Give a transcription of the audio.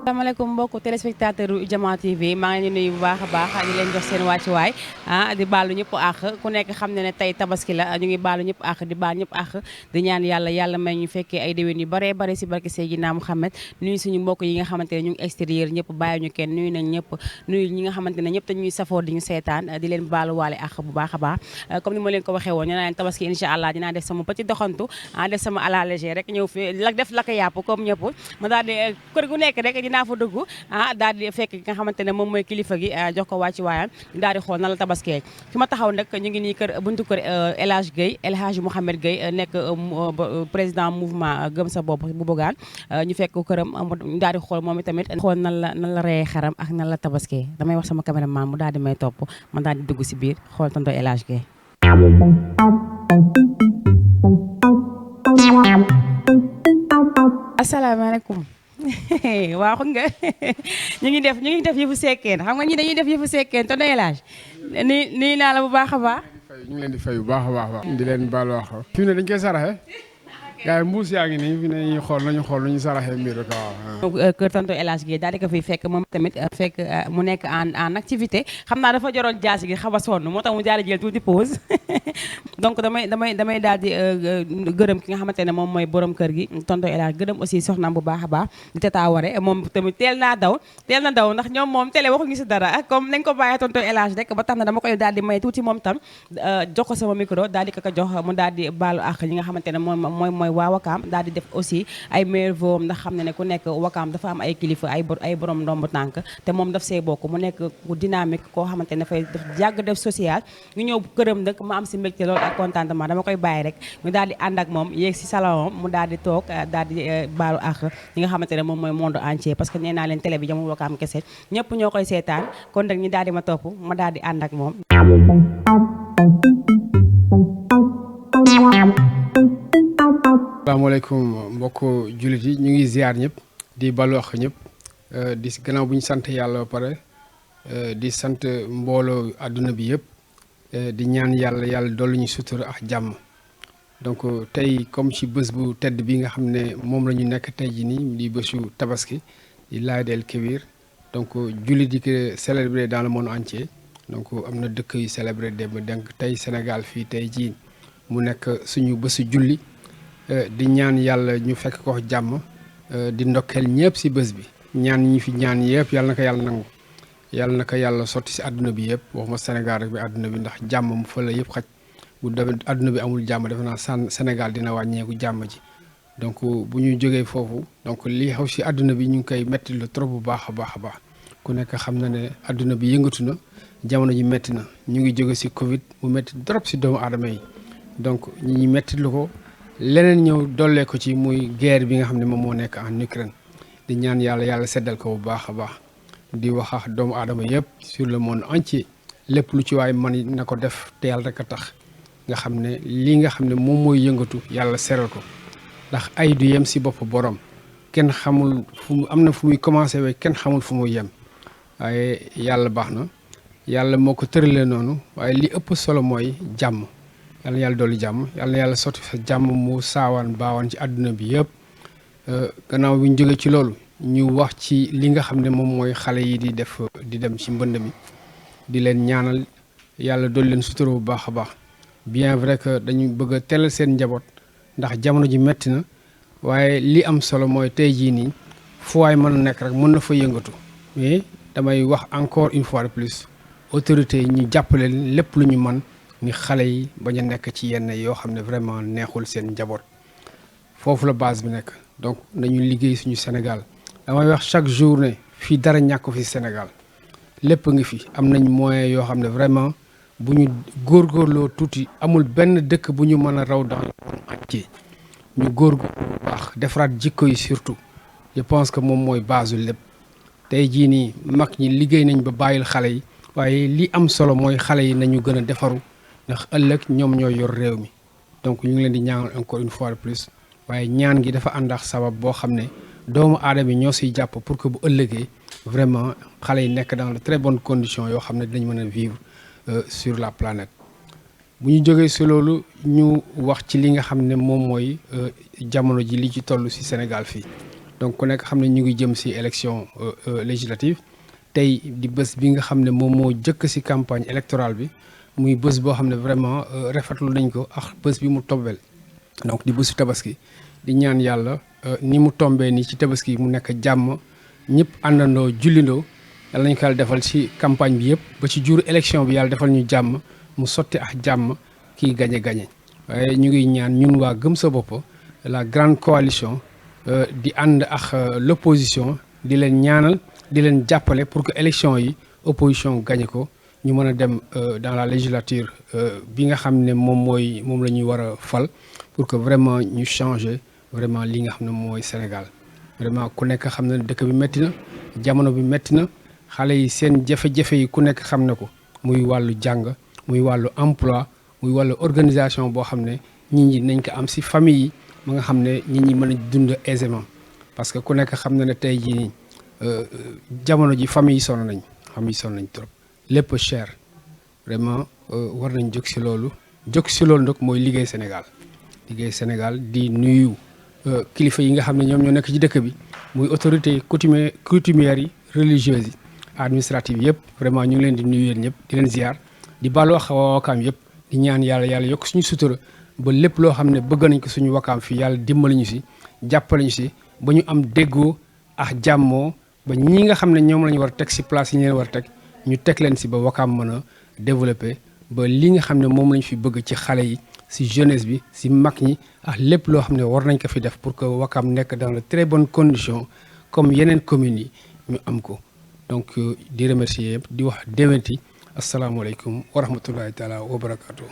asalaamaaleykum mbokku téléspectateur u Jama TV maa ngi leen di nuyu bu baax a baax di leen jox seen wàccuwaay di baalu ñëpp àq ku nekk xam ne ne tey tabaski la ñu ngi baalu ñëpp àq di baal ñëpp àq di ñaan yàlla may ñu fekkee ay déwén yu baree bare si barke Seydina Mouhamed nuyu suñu mbokk yi nga xamante ne ñu ngi extérieur ñëpp bàyyi ñu kenn nuyu nañ ñëpp nuyu ñi nga xamante ne ñëpp dañuy safoo di ñu seetaan di leen baalu waale àq bu baax a baax comme ni ma leen ko waxee woon ñu naa leen tabaski incha allah dinaa def sama petit doxantu def sama à la légère rek ñëw fi def lakk yàpp comme ñëpp ma daal di kër gu nekk rek dinaa fa dugg daal di fekk ki nga xamante ne moom mooy kilifa gi jox ko wàcc waayam daal di xool na la tabaskee fi ma taxaw nag ñu ngi nii kër buntu kër El Hadj Guèye El Hadj Mouhamed Guèye nekk président mouvement gëm sa bopp bu Bougane ñu fekk ko këram mu daal di xool moom itamit xool nan la reyee xaram ak nan la tabaskee damay wax sama caméraman mu daal di may topp ma daal di dugg si biir xool tonton El Hadj Guèye asalaamaaleykum waaw xam nga ñu ngi def yëfu sekkeen xam nga ñi dañuy def yëfu sekkeen tonton El Hadj nii naa la bu baax a baax. ñu ngi leen di fay bu baax a baax. di leen baal wax fi mu ne dañ koy saraxe gars yi mbuus yaa ngi nii fi ne ñuy xool lu ñu saraxee mbir rek waaw. kër tonton El Hadj Guèye daal di ko fiy fekk moom tamit fekk mu nekk en activité xam naa dafa joroon jaasi gi xaw a sonn moo tax mu jaar jël tuuti pause donc damay daal di gërëm ki nga xamante ne moom mooy borom kër gi tonton El Hadj gërëm aussi soxnaam bu baax a baax di Tata Waré moom tamit teel na daw ndax ñoom moom télé waxuñu si dara comme nañ ko bàyyee tonton El Hadj rek ba tax na dama koy daal di may tuuti moom tam jox ko sama micro daal di ko jox mu daal di baalu ak ñi nga xamante ne mooy waa Wakaam daal di def aussi ay meilleurs vœux ndax xam ne ku nekk Wakaam dafa am ay kilifa ay borom ndomb tànk te moom daf see bokk mu nekk ku dynamique koo xamante ne dafay yàgg def social ñu ñëw këram nag ma am si mbégte loolu ak contentement dama koy bàyyi rek ñu daal di ànd ak moom yéeg si salon mu daal di toog daal di baalu ak ñi nga xamante ne moom mooy monde entier parce que nee naa leen télé bi jamul Wakaam kese ñëpp ñoo koy seetaan kon nag ñu daal di ma topp ma daal di ànd ak moom. asalaamaaleykum mbokk jullit yi ñu ngi ziar ñëpp di balu wax ñëpp di gannaaw bu ñu sant yàlla ba pare di sant mbooloo àdduna bi yëpp di ñaan yàlla dolli ñu sutura ak jàmm donc tey comme ci bés bu tedd bi nga xam ne moom la ñu nekk tey ji nii di bésu tabaski di Laïd el Kébir donc jullit yi ko célébré dans le monde entier donc am na dëkk yu célébré démb donc tey Sénégal fii tey jii mu nekk suñu bésu julli di ñaan yàlla ñu fekk ko jàmm di ndokkeel ñëpp si bés bi ñaan ñi fi ñaan yëpp yàlla na ko yàlla nangu yàlla na ko yàlla sotti si àdduna bi yëpp waxuma Sénégal rek bi àdduna bi ndax jàmm mu fa la yëpp xaj bu demee àdduna bi amul jàmm defe naa Sénégal dina wàññeeku jàmm ji donc bu ñu jógee foofu donc lii xaw si àdduna bi ñu ngi koy metti lu trop bu baax a baax a baax ku nekk xam na ne àdduna bi yëngatu na jamono ji metti na ñu ngi jóge si Covid mu metti trop si doomu aadama yi donc ñi metti lu ko leneen ñëw dollee ko ci muy guerre bi nga xam ne moom moo nekk en Ukraine di ñaan yàlla seddal ko bu baax a baax di wax ak doomu aadama yëpp sur le monde entier lépp lu ci waay man na ko def te yàlla rek a tax nga xam ne lii nga xam ne moom mooy yëngatu yàlla seral ko ndax ay du yem si bopp borom kenn xamul am na fu muy commencé waaye kenn xamul fu muy yem waaye yàlla baax na yàlla moo ko tëralee noonu waaye li ëpp solo mooy jàmm. yàlla na yàlla dolli jàmm yàlla na yàlla sotti fa jàmm mu saawaan baawaan ci àdduna bi yëpp gannaaw bi ñu jógee ci loolu ñu wax ci li nga xam ne moom mooy xale yi di dem ci mbënd mi di leen ñaanal yàlla dolli leen sutura bu baax a baax bien vrai que dañu bëgg a teelal seen njaboot ndax jamono ji metti na waaye li am solo mooy tey jii nii fu waay mën a nekk rek mën na fa yëngatu mais damay wax encore une fois de plus autorités yi ñu jàppale lépp lu ñu mën ni xale yi bañ a nekk ci yenn yoo xam ne vraiment neexul seen njaboot foofu la base bi nekk donc nañu liggéey suñu Sénégal damay wax chaque jour ne fii dara ñàkk fi Sénégal lépp ngi fi am nañ moyen yoo xam ne vraiment bu ñu góorgóorloo tuuti amul benn dëkk bu ñu mën a raw dans le monde entier ñu góorgóorlu bu baax defaraat jikko yi surtout je pense que moom mooy base lépp tey jii nii mag ñi liggéey nañ ba bàyyil xale yi waaye li am solo mooy xale yi nañu gën a defaru ndax ëllëg ñoom ñoo yor réew mi donc ñu ngi leen di ñaanal encore une fois de plus waaye ñaan gi dafa ànd ak sabab boo xam ne doomu aadama yi ñoo siy jàpp pour que bu ëllëgee vraiment xale yi nekk dans de très bonnes conditions yoo xam ne dinañ mën a vivre sur la planète. bu ñu jógee si loolu ñu wax ci li nga xam ne moom mooy jamono ji li ci toll si Sénégal fii donc ku nekk xam ne ñu ngi jëm si élection législative tey di bés bi nga xam ne moom moo jëkk si campagne électorale bi muy bés boo xam ne vraiment rafetlu nañ ko ak bés bi mu tombeel donc di bésu tabaski di ñaan yàlla ni mu tombee nii ci tabaski mu nekk jàmm ñëpp àndandoo jullindoo yàlla nañu ko yàlla defal ci campagne bi yëpp ba ci jur élection bi yàlla defal ñu jàmm mu sotti ak jàmm kii gañe waaye ñu ngi ñaan ñun waa gëm sa bopp la grande coalition di ànd ak l'opposition di leen ñaanal di leen jàppale pour que élection yi opposition gañe ko ñu mën a dem dans la législature bi nga xam ne moom la ñuy war a fal pour que vraiment ñu changer vraiment li nga xam ne mooy Sénégal vraiment ku nekk xam ne dëkk bi métti na jamono bi métti na xale yi seen jafe-jafe yi ku nekk xam na ko muy wàllu jàng muy wàllu emploi muy wàllu organisation boo xam ne nit ñi nañ ko am si famille yi ba nga xam ne nit ñi mën a dund aisément parce que ku nekk xam na ne tey jii nii jamono ji famille yi sonn nañ trop lépp cher vraiment war nañ jóg si loolu nag mooy liggéey Sénégal di nuyu kilifa yi nga xam ne ñoom ñoo nekk ci dëkk bi muy autorité coutumières yi religieuses yi administratives yëpp vraiment ñu ngi leen di nuyu yéen ñëpp di leen ziar di baalu wax Wakaam yëpp di ñaan yàlla yokk suñu sutura ba lépp loo xam ne bëgg nañ ko suñu Wakaam fii yàlla dimbali ñu si jàppale ñu si ba ñu am déggoo ak jàmmoo ba ñi nga xam ne ñoom la ñu war a teg si place yi ñu leen war a teg ñu teg leen si ba Wakaam mën a développer ba li nga xam ne moom lañ fi bëgg ci xale yi si jeunesse bi si mag ñi ak lépp loo xam ne war nañ ko fi def pour que Wakaam nekk dans de très bonnes conditions comme yeneen communes yi ñu am ko donc di remercier yëpp di wax déwénti asalaamaaleykum wa rahmatullahi taala wa barakaatu.